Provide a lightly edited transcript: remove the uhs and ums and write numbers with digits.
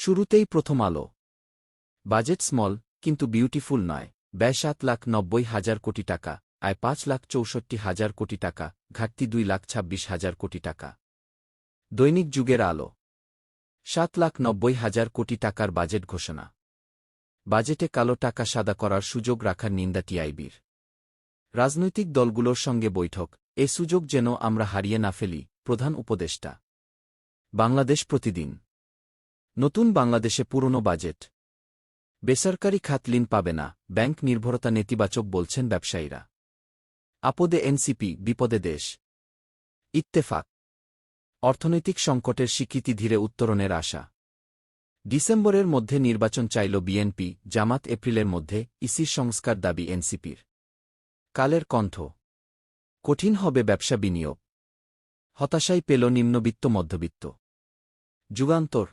শুরুতেই প্রথম আলো। বাজেট স্মল কিন্তু বিউটিফুল নয়। ব্যয় ৭,৯০,০০০ কোটি টাকা, আয় ৫,৬৪,০০০ কোটি টাকা, ঘাটতি ২,২৬,০০০ কোটি টাকা। দৈনিক যুগের আলো। ৭,৯০,০০০ কোটি টাকার বাজেট ঘোষণা। বাজেটে কালো টাকা সাদা করার সুযোগ রাখার নিন্দা টিআইবির। রাজনৈতিক দলগুলোর সঙ্গে বৈঠক, এ সুযোগ যেন আমরা হারিয়ে না ফেলি, প্রধান উপদেষ্টা। বাংলাদেশ প্রতিদিন। নতুন বাংলাদেশে পুরনো বাজেট। বেসরকারি খাত ঋণ পাবে না, ব্যাংক নির্ভরতা নেতিবাচক বলছেন ব্যবসায়ীরা। আপদে এনসিপি, বিপদে দেশ। ইত্তেফাক। অর্থনৈতিক সংকটের স্বীকৃতি ধীরে উত্তরণের আশা। ডিসেম্বরের মধ্যে নির্বাচন চাইল বিএনপি, জামাত এপ্রিলের মধ্যে, ইসির সংস্কার দাবি এনসিপির। কালের কণ্ঠ। কঠিন হবে ব্যবসা বিনিয়োগ। হতাশাই পেল নিম্নবিত্ত মধ্যবিত্ত। যুগান্তর।